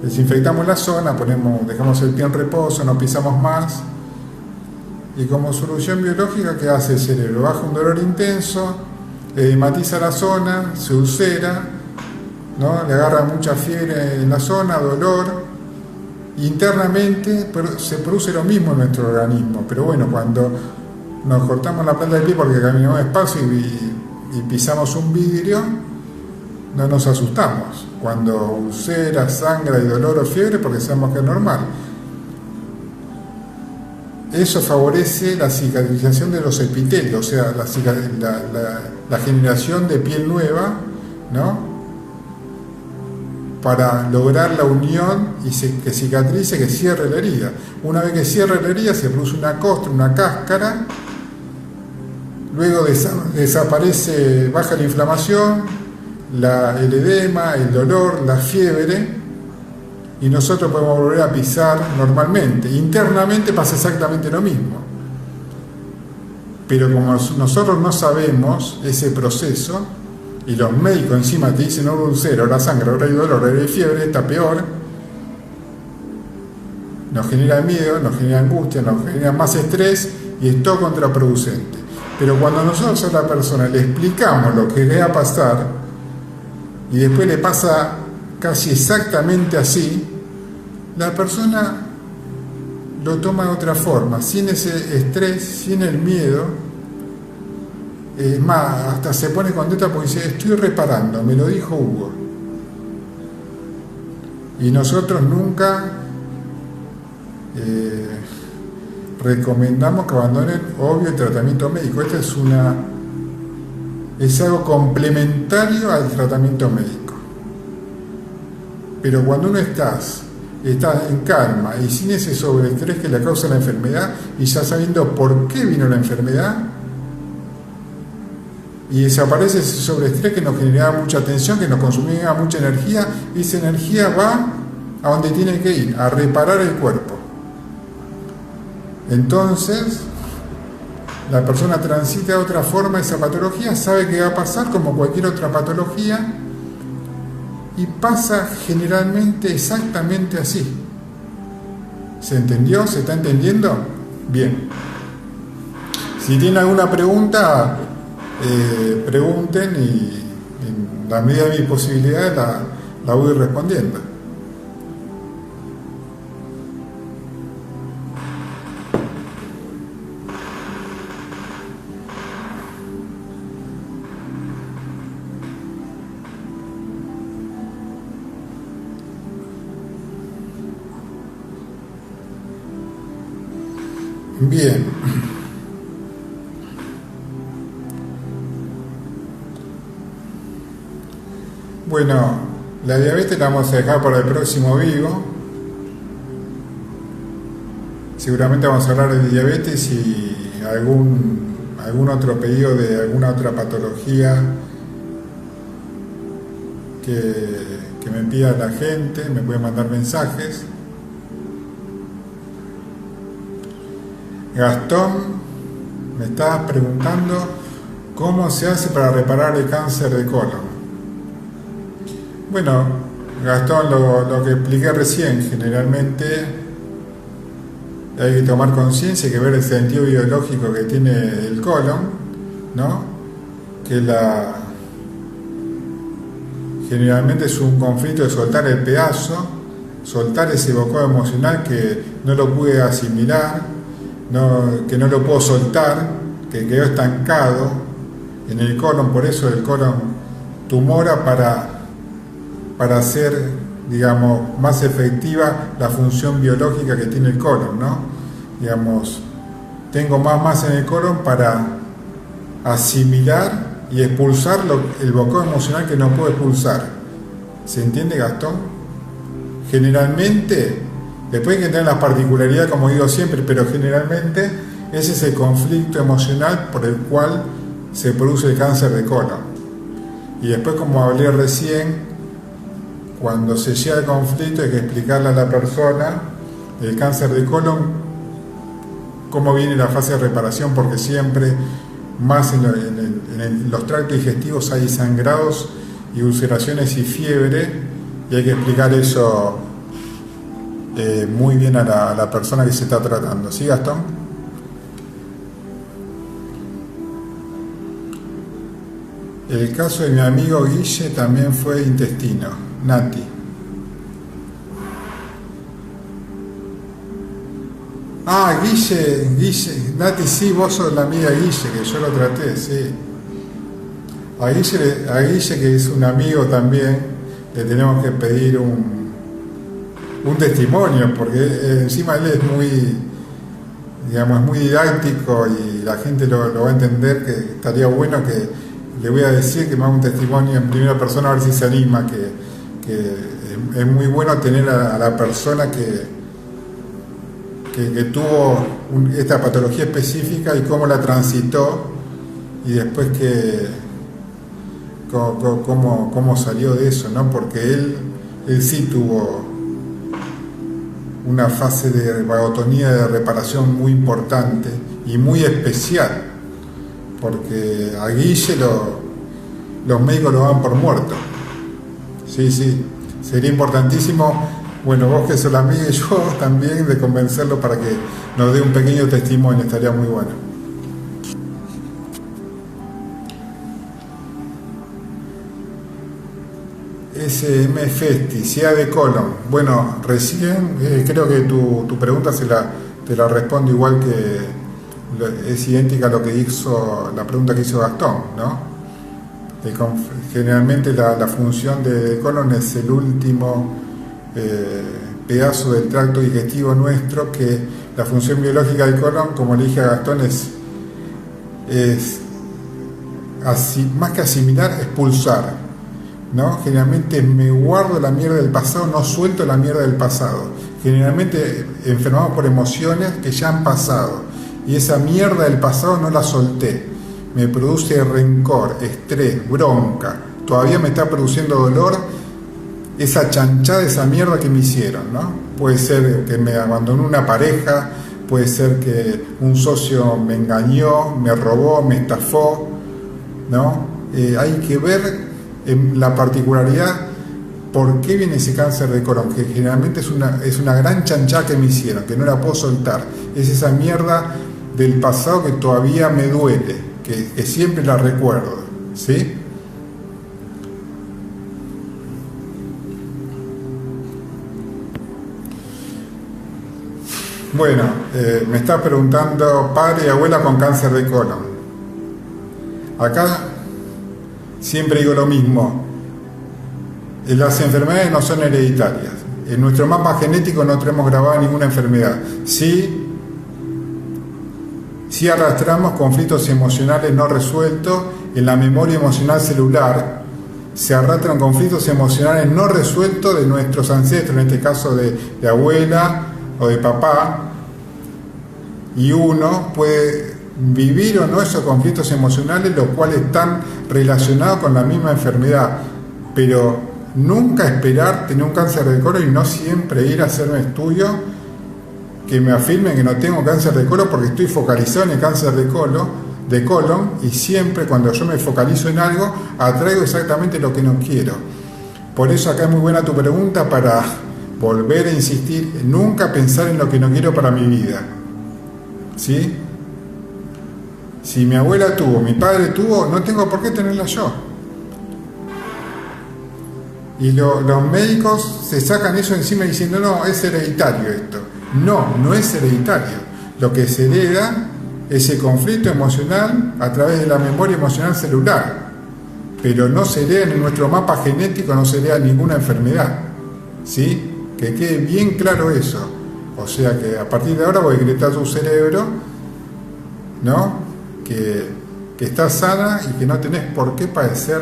desinfectamos la zona, dejamos el pie en reposo, no pisamos más. Y como solución biológica, ¿qué hace el cerebro? Baja un dolor intenso, edematiza la zona, se ulcera, ¿no? Le agarra mucha fiebre en la zona, dolor. Internamente se produce lo mismo en nuestro organismo, pero bueno, cuando nos cortamos la planta del pie porque caminamos despacio y pisamos un vidrio, no nos asustamos. Cuando ulcera, sangra y dolor o fiebre, porque sabemos que es normal. Eso favorece la cicatrización de los epitelios, o sea, la generación de piel nueva, ¿no? Para lograr la unión y que cicatrice, que cierre la herida. Una vez que cierra la herida se produce una costra, una cáscara, luego desaparece, baja la inflamación, el edema, el dolor, la fiebre, y nosotros podemos volver a pisar normalmente. Internamente pasa exactamente lo mismo. Pero como nosotros no sabemos ese proceso, y los médicos encima te dicen: ahora ulcera, ahora sangra, ahora hay dolor, ahora hay fiebre, está peor, nos genera miedo, nos genera angustia, nos genera más estrés y es todo contraproducente. Pero cuando nosotros a la persona le explicamos lo que le va a pasar y después le pasa casi exactamente así, la persona lo toma de otra forma, sin ese estrés, sin el miedo. Más, hasta se pone contenta porque dice: estoy reparando, me lo dijo Hugo. Y nosotros nunca recomendamos que abandonen, obvio, el tratamiento médico. Esto es algo complementario al tratamiento médico. Pero cuando uno está en calma y sin ese sobreestrés que le causa la enfermedad, y ya sabiendo por qué vino la enfermedad, y desaparece ese sobreestrés que nos generaba mucha tensión, que nos consumía mucha energía, y esa energía va a donde tiene que ir, a reparar el cuerpo. Entonces, la persona transita de otra forma esa patología, sabe que va a pasar como cualquier otra patología, y pasa generalmente exactamente así. ¿Se entendió? ¿Se está entendiendo? Bien. Si tienen alguna pregunta, pregunten, y en la medida de mis posibilidades la voy respondiendo. Bien. Bueno, la diabetes la vamos a dejar para el próximo vivo. Seguramente vamos a hablar de diabetes y algún otro pedido de alguna otra patología que me pida la gente. Me pueden mandar mensajes. Gastón, me estabas preguntando cómo se hace para reparar el cáncer de colon. Bueno, Gastón, lo que expliqué recién, generalmente hay que tomar conciencia, hay que ver el sentido biológico que tiene el colon, ¿no? Que generalmente es un conflicto de soltar el pedazo, soltar ese bocado emocional que no lo pude asimilar, que no lo puedo soltar, que quedó estancado en el colon. Por eso el colon tumora para hacer, digamos, más efectiva la función biológica que tiene el colon, ¿no? Digamos, tengo más masa en el colon para asimilar y expulsar el bocado emocional que no puedo expulsar. ¿Se entiende, Gastón? Generalmente, después hay que tener las particularidades, como digo siempre, pero generalmente ese es el conflicto emocional por el cual se produce el cáncer de colon. Y después, como hablé recién, cuando se llega al conflicto hay que explicarle a la persona del cáncer de colon cómo viene la fase de reparación, porque siempre más en los tractos digestivos hay sangrados y ulceraciones y fiebre, y hay que explicar eso muy bien a la persona que se está tratando. ¿Sí, Gastón? El caso de mi amigo Guille también fue intestino. Nati. Guille, Nati, sí, vos sos la amiga Guille, que yo lo traté, sí. A Guille, que es un amigo también, le tenemos que pedir un testimonio, porque encima él es muy, digamos, muy didáctico y la gente lo va a entender, que estaría bueno que le voy a decir que me haga un testimonio en primera persona a ver si se anima, que es muy bueno tener a la persona que tuvo esta patología específica y cómo la transitó, y después cómo salió de eso, ¿no? Porque él sí tuvo una fase de vagotonía, de reparación muy importante y muy especial, porque a Guille los médicos lo dan por muerto. Sí, sería importantísimo, bueno, vos que sos la amiga y yo también, de convencerlo para que nos dé un pequeño testimonio, estaría muy bueno. SM Festi, sea de colon. Bueno, recién creo que tu pregunta te la respondo igual, que es idéntica a lo que hizo la pregunta que hizo Gastón, ¿no? Generalmente la función de colon es el último pedazo del tracto digestivo nuestro, que la función biológica del colon, como le dije a Gastón, es así, más que asimilar, expulsar, ¿no? Generalmente me guardo la mierda del pasado, no suelto la mierda del pasado. Generalmente enfermamos por emociones que ya han pasado, y esa mierda del pasado no la solté. Me produce rencor, estrés, bronca, todavía me está produciendo dolor esa chanchada, esa mierda que me hicieron, ¿no? Puede ser que me abandonó una pareja, puede ser que un socio me engañó, me robó, me estafó, ¿no? Hay que ver en la particularidad por qué viene ese cáncer de colon, que generalmente es una gran chanchada que me hicieron, que no la puedo soltar. Es esa mierda del pasado que todavía me duele, que siempre la recuerdo, ¿sí? Bueno, me está preguntando padre y abuela con cáncer de colon. Acá siempre digo lo mismo, las enfermedades no son hereditarias. En nuestro mapa genético no tenemos grabada ninguna enfermedad. Sí, si arrastramos conflictos emocionales no resueltos en la memoria emocional celular. Se arrastran conflictos emocionales no resueltos de nuestros ancestros, en este caso de abuela o de papá, y uno puede vivir o no esos conflictos emocionales, los cuales están relacionados con la misma enfermedad, pero nunca esperar tener un cáncer de colon y no siempre ir a hacer un estudio que me afirmen que no tengo cáncer de colon porque estoy focalizado en el cáncer de colon, y siempre cuando yo me focalizo en algo atraigo exactamente lo que no quiero. Por eso acá es muy buena tu pregunta para volver a insistir, nunca pensar en lo que no quiero para mi vida, ¿sí? Si mi abuela tuvo, mi padre tuvo, no tengo por qué tenerla yo. Y los médicos se sacan eso encima diciendo, no, es hereditario esto. No, no es hereditario. Lo que se hereda es el conflicto emocional a través de la memoria emocional celular, pero no se hereda en nuestro mapa genético, no se hereda ninguna enfermedad, ¿sí? Que quede bien claro eso. O sea que a partir de ahora voy a decretar tu cerebro, ¿no? Que estás sana y que no tenés por qué padecer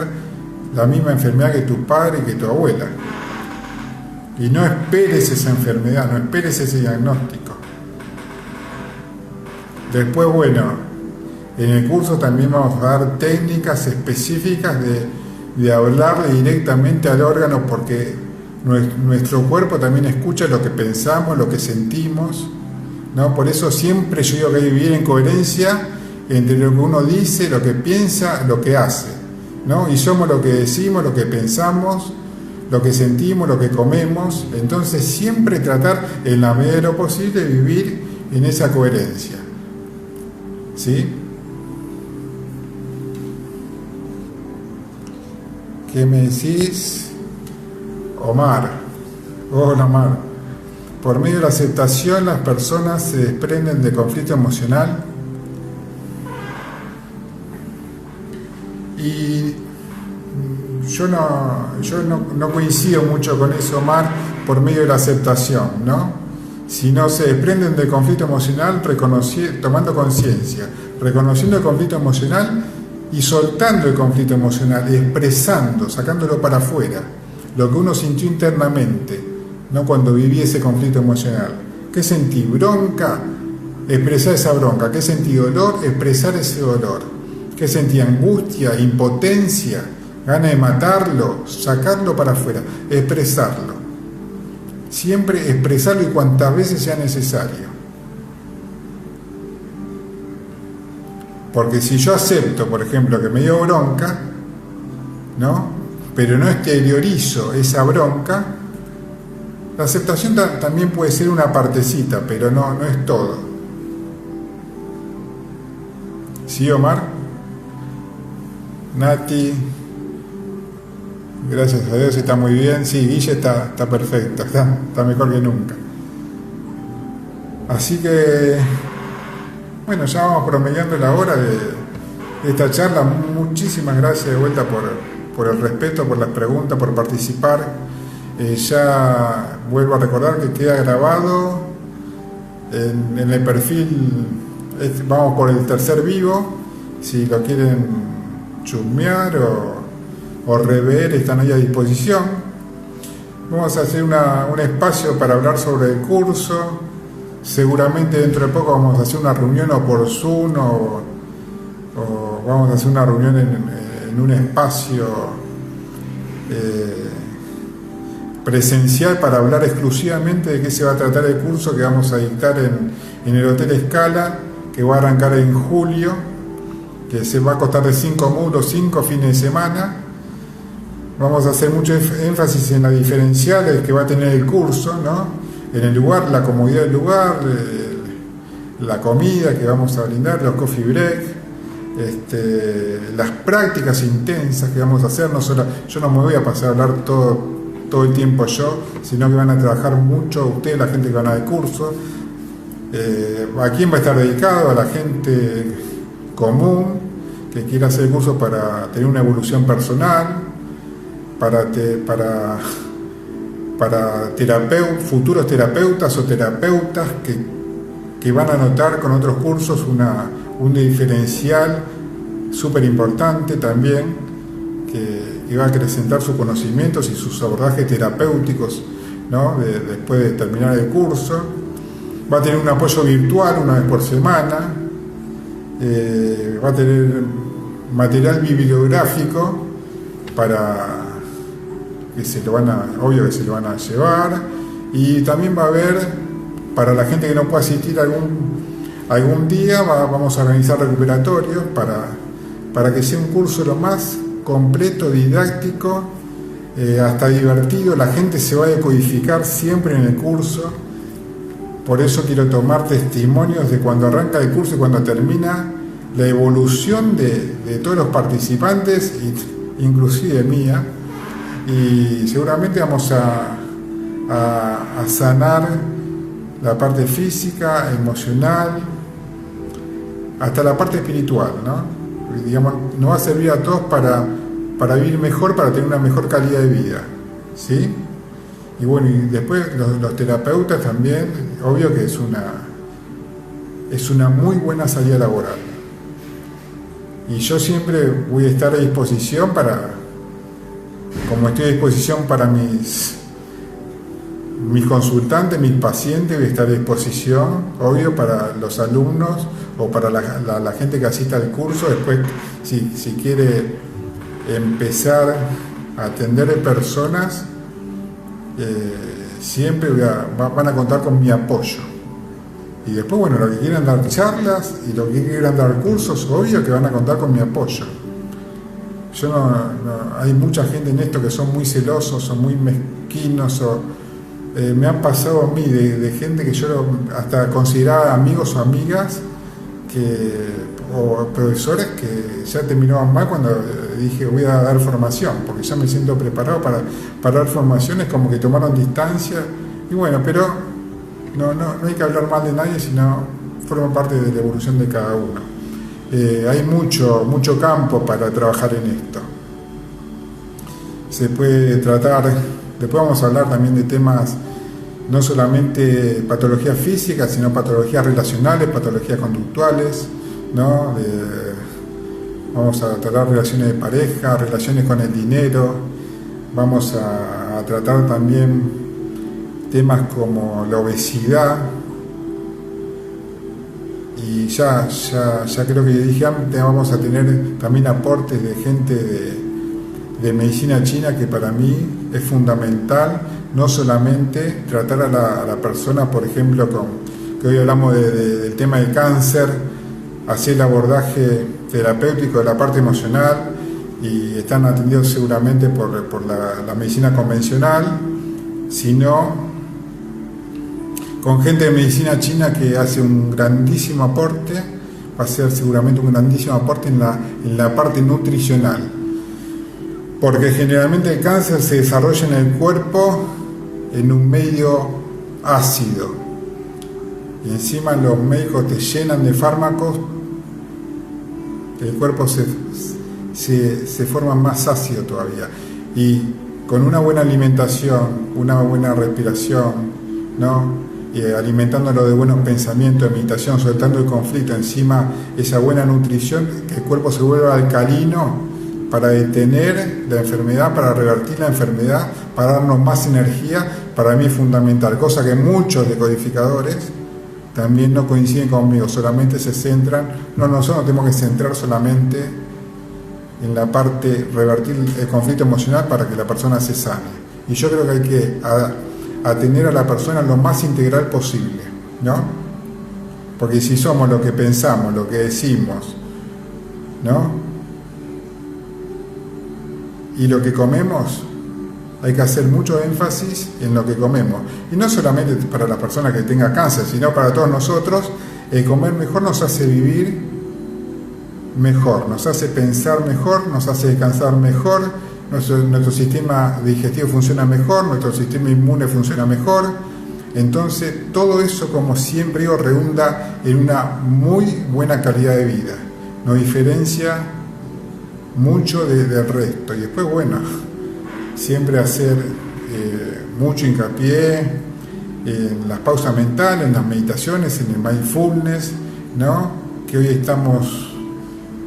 la misma enfermedad que tu padre y que tu abuela. Y no esperes esa enfermedad, no esperes ese diagnóstico. Después, bueno, en el curso también vamos a dar técnicas específicas de hablarle directamente al órgano, porque nuestro cuerpo también escucha lo que pensamos, lo que sentimos, ¿no? Por eso siempre yo digo que hay que vivir en coherencia entre lo que uno dice, lo que piensa, lo que hace, ¿no? Y somos lo que decimos, lo que pensamos, lo que sentimos, lo que comemos. Entonces siempre tratar en la medida de lo posible de vivir en esa coherencia, ¿sí? ¿Qué me decís? Omar. Hola, Omar. Por medio de la aceptación las personas se desprenden de conflicto emocional. Y yo no coincido mucho con eso, Omar, por medio de la aceptación, ¿no? Si no se desprenden del conflicto emocional, tomando conciencia, reconociendo el conflicto emocional y soltando el conflicto emocional, expresando, sacándolo para afuera, lo que uno sintió internamente, ¿no? Cuando viví ese conflicto emocional. ¿Qué sentí? Bronca, expresar esa bronca. ¿Qué sentí? Dolor, expresar ese dolor. ¿Qué sentí? Angustia, impotencia, ganas de matarlo, sacarlo para afuera, expresarlo. Siempre expresarlo y cuantas veces sea necesario. Porque si yo acepto, por ejemplo, que me dio bronca, ¿no? Pero no exteriorizo esa bronca, la aceptación también puede ser una partecita, pero no es todo. ¿Sí, Omar? Nati, gracias a Dios está muy bien. Sí, Guille está perfecto, está mejor que nunca. Así que, bueno, ya vamos promediando la hora de esta charla. Muchísimas gracias de vuelta por el respeto, por las preguntas, por participar. Ya vuelvo a recordar que queda grabado en el perfil, vamos por el tercer vivo, si lo quieren chusmear o rever, están ahí a disposición. Vamos a hacer un espacio para hablar sobre el curso. Seguramente dentro de poco vamos a hacer una reunión o por Zoom o vamos a hacer una reunión en un espacio presencial para hablar exclusivamente de qué se va a tratar el curso que vamos a dictar en el Hotel Escala, que va a arrancar en julio, que se va a costar de 5 módulos, 5 fines de semana. Vamos a hacer mucho énfasis en las diferenciales que va a tener el curso, ¿no? En el lugar, la comodidad del lugar, la comida que vamos a brindar, los coffee break, las prácticas intensas que vamos a hacer. No solo, yo no me voy a pasar a hablar todo el tiempo yo, sino que van a trabajar mucho ustedes, la gente que van a dar curso. ¿A quién va a estar dedicado? A la gente común que quiera hacer el curso para tener una evolución personal, para futuros terapeutas o terapeutas que van a notar con otros cursos un diferencial súper importante también, que va a acrecentar sus conocimientos y sus abordajes terapéuticos, ¿no? Después de terminar el curso. Va a tener un apoyo virtual una vez por semana, va a tener material bibliográfico para que obvio que se lo van a llevar, y también va a haber, para la gente que no pueda asistir algún día, vamos a organizar recuperatorios para que sea un curso lo más completo, didáctico, hasta divertido. La gente se va a decodificar siempre en el curso. Por eso quiero tomar testimonios de cuando arranca el curso y cuando termina, la evolución de todos los participantes, inclusive mía, y seguramente vamos a sanar la parte física, emocional, hasta la parte espiritual, ¿no? Digamos, nos va a servir a todos para vivir mejor, para tener una mejor calidad de vida, ¿sí? Y bueno, y después los terapeutas también, obvio que es una muy buena salida laboral. Y yo siempre voy a estar a disposición como estoy a disposición para mis consultantes, mis pacientes, voy a estar a disposición, obvio, para los alumnos o para la gente que asista al curso. Después, si quiere empezar a atender a personas, siempre van a contar con mi apoyo. Y después, bueno, los que quieran dar charlas y los que quieran dar cursos, obvio que van a contar con mi apoyo. Hay mucha gente en esto que son muy celosos, son muy mezquinos, me han pasado a mí de gente que yo hasta consideraba amigos o amigas, o profesores que ya terminaban mal cuando dije voy a dar formación, porque ya me siento preparado para dar formaciones, como que tomaron distancia. Y bueno, pero no hay que hablar mal de nadie, sino forma parte de la evolución de cada uno. Hay mucho campo para trabajar en esto. Se puede tratar, después vamos a hablar también de temas, no solamente patologías físicas, sino patologías relacionales, patologías conductuales, ¿no? Vamos a tratar relaciones de pareja, relaciones con el dinero, vamos a tratar también temas como la obesidad, y ya creo que dije antes, vamos a tener también aportes de gente de medicina china, que para mí es fundamental, no solamente tratar a la persona, por ejemplo, que hoy hablamos del tema del cáncer, hacer el abordaje terapéutico de la parte emocional, y están atendidos seguramente por la medicina convencional, sino con gente de medicina china que hace un grandísimo aporte, va a ser seguramente un grandísimo aporte en la parte nutricional, porque generalmente el cáncer se desarrolla en el cuerpo en un medio ácido, y encima los médicos te llenan de fármacos, el cuerpo se forma más ácido todavía, y con una buena alimentación, una buena respiración, ¿no? Alimentándolo de buenos pensamientos, de meditación, soltando el conflicto, encima esa buena nutrición, que el cuerpo se vuelva alcalino para detener la enfermedad, para revertir la enfermedad, para darnos más energía. Para mí es fundamental, cosa que muchos decodificadores también no coinciden conmigo, solamente se centran, nosotros tenemos que centrar solamente en la parte, revertir el conflicto emocional para que la persona se sane. Y yo creo que hay que atender a la persona lo más integral posible, ¿no? Porque si somos lo que pensamos, lo que decimos, ¿no? Y lo que comemos, hay que hacer mucho énfasis en lo que comemos. Y no solamente para la persona que tenga cáncer, sino para todos nosotros. El comer mejor nos hace vivir mejor, nos hace pensar mejor, nos hace descansar mejor. Nuestro sistema digestivo funciona mejor, nuestro sistema inmune funciona mejor. Entonces, todo eso, como siempre digo, redunda en una muy buena calidad de vida. Nos diferencia mucho del resto. Y después, bueno, siempre hacer mucho hincapié en las pausas mentales, en las meditaciones, en el mindfulness, ¿no? Que hoy estamos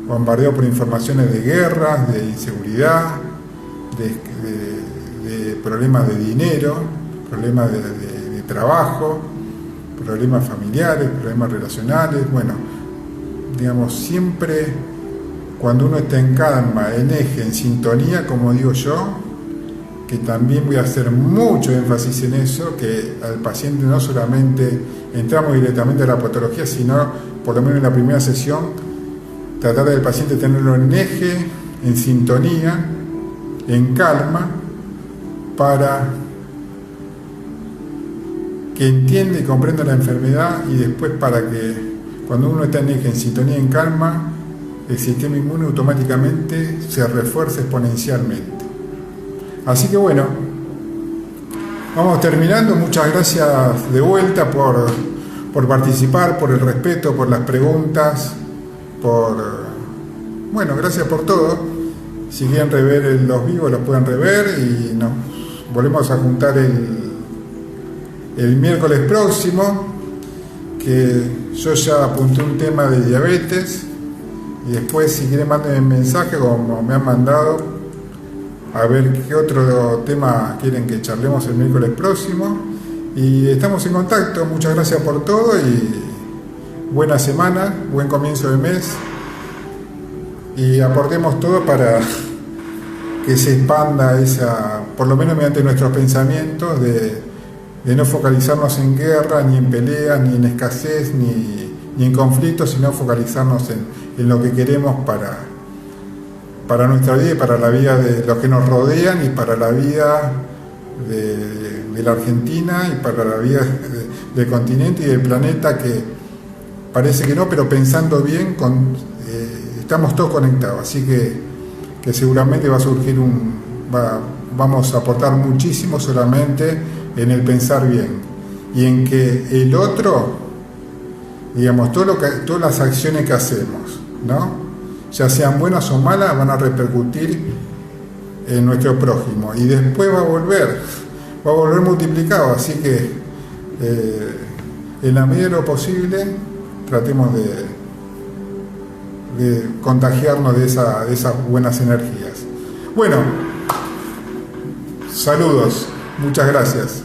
bombardeados por informaciones de guerras, de inseguridad, de problemas de dinero, problemas de trabajo, problemas familiares, problemas relacionales. Bueno, digamos, siempre cuando uno está en calma, en eje, en sintonía, como digo yo, que también voy a hacer mucho énfasis en eso, que al paciente no solamente entramos directamente a la patología, sino por lo menos en la primera sesión, tratar del paciente tenerlo en eje, en sintonía, en calma, para que entienda y comprenda la enfermedad, y después para que cuando uno está en eje, en sintonía, en calma, el sistema inmune automáticamente se refuerza exponencialmente. Así que bueno, vamos terminando. Muchas gracias de vuelta por participar, por el respeto, por las preguntas, gracias por todo. Si quieren rever los vivos, los pueden rever, y nos volvemos a juntar el miércoles próximo, que yo ya apunté un tema de diabetes, y después si quieren manden mensaje como me han mandado, a ver qué otro tema quieren que charlemos el miércoles próximo. Y estamos en contacto. Muchas gracias por todo y buena semana, buen comienzo de mes, y aportemos todo para que se expanda esa, por lo menos mediante nuestros pensamientos, de no focalizarnos en guerra, ni en pelea, ni en escasez, ni en conflictos, sino focalizarnos en lo que queremos para nuestra vida y para la vida de los que nos rodean, y para la vida de la Argentina, y para la vida del continente y del planeta, que parece que no, pero pensando bien, estamos todos conectados. Así que seguramente va a surgir vamos a aportar muchísimo solamente en el pensar bien, y en que el otro, digamos, todas las acciones que hacemos, ¿no?, ya sean buenas o malas, van a repercutir en nuestro prójimo, y después va a volver multiplicado. Así que en la medida de lo posible tratemos de contagiarnos de esas buenas energías. Bueno, saludos, muchas gracias.